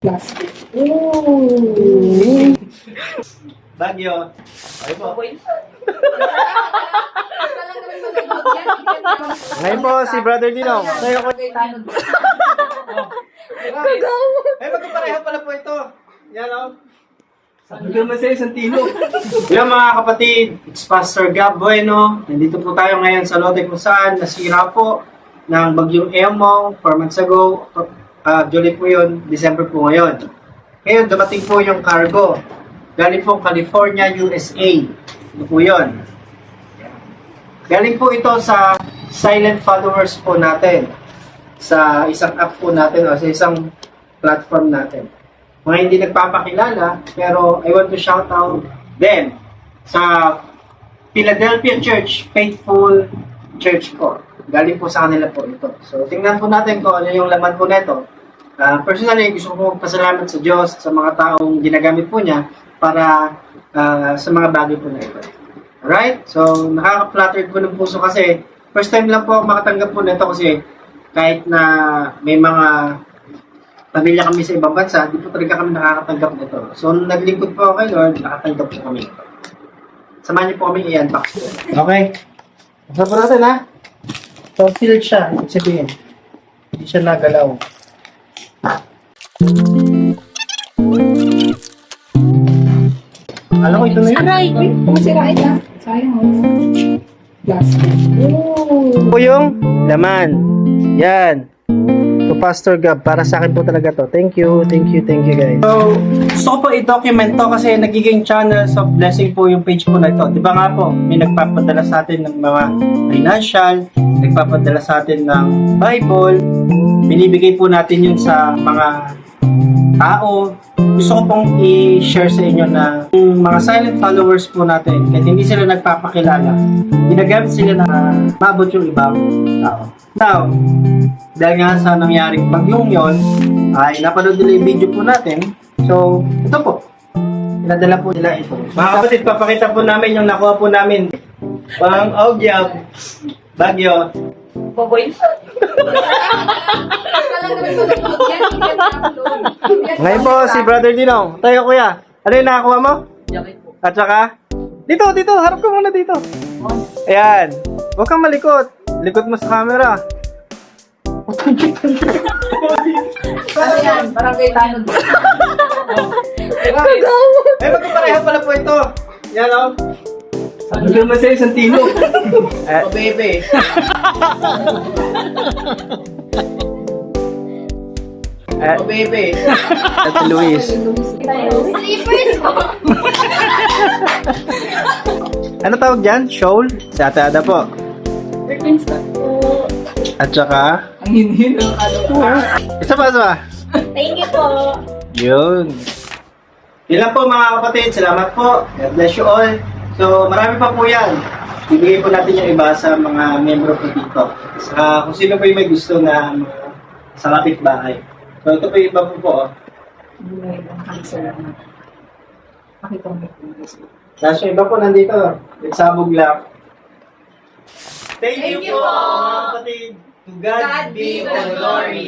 Plastic. Ooh. Bagyo. Ay po. Ngayon po si Brother Dino. Ngayon ko. Ay, magkapareha pala po ito. Yan o. Sabi ko naman sa isang tino. Yan mga kapatid, it's Pastor Gab Bueno. Nandito po tayo ngayon sa lote kung saan nasira po ng bagyong Emong 4 months ago. July po yun, December po ngayon. Ngayon, dumating po yung cargo. Galing po California, USA. Ito po yun. Galing po ito sa silent followers po natin. Sa isang app po natin o sa isang platform natin. Mga hindi nagpapakilala, pero I want to shout out them sa Philadelphia Church, Faithful Church po. Galing po sa kanila po ito. So, tingnan po natin kung ano yung laman po nito. Personally, gusto ko magpasalamat sa Diyos sa mga taong ginagamit po niya para sa mga bagay po na ito. Alright? So, nakaka-flattered po ng puso kasi first time lang po ako makatanggap po nito kasi kahit na may mga pamilya kami sa ibang bansa, di po talaga kami nakakatanggap nito. So, naglingkod po ako kay Lord, nakatanggap po kami ito. Samahan niyo po kami i-unbox. Okay? Basta po natin ha? So, sealed siya. Ibig sabihin, hindi siya nagalaw. Alam ko ito na yun. Aray! Pumasirain na. Sayang. Plastic. Ooh. Ito yung laman. Yan. To Pastor Gab, para sa akin po talaga to. Thank you guys. So, gusto ko po i-document to kasi nagiging channels of blessing po yung page po na ito. Di ba nga po, may nagpapadala sa atin ng mga financial, nagpapadala sa atin ng Bible, binibigay po natin yun sa mga tao. Gusto ko pong i-share sa inyo na yung mga silent followers po natin, kahit hindi sila nagpapakilala, ginagamit sila na maabot yung ibang tao. Now, dahil nga sa nangyaring bagyong yon, ay napanood nila yung video po natin. So, ito po. Pinadala po nila ito. Mga kapatid, papakita po namin yung nakuha po namin. Pang Ogyab, Bagyo. Boboy. Ngayon po si Brother Dino. Tayo kuya. Ano yung nakakuha mo? Jacket po. At saka? Dito. Harap ka muna dito. Ayan. Huwag kang malikot. Likot mo sa camera. Ano yan? Parang kay Tanod. Ay, magkapareha pala po ito. Yan o. Sabi ko naman sa isang tino. Oh, baby. Oh, baby. At si Luis. Slippers po. Ano tawag dyan? Shoal? Si Ate Ada po. Prince po. At saka? Ang hinhin ng Isa pa. Thank you po. Yun. Yun lang po mga kapatid. Salamat po. God bless you all. So, marami pa po yan. Ibigay po natin yung iba sa mga membro po dito. Sa kung sino po yung may gusto na sa kapitbahay. So, ito po yung iba po. Tapos yung iba po nandito. Nagsabog lang. Thank you po mga kapatid. To God be the glory.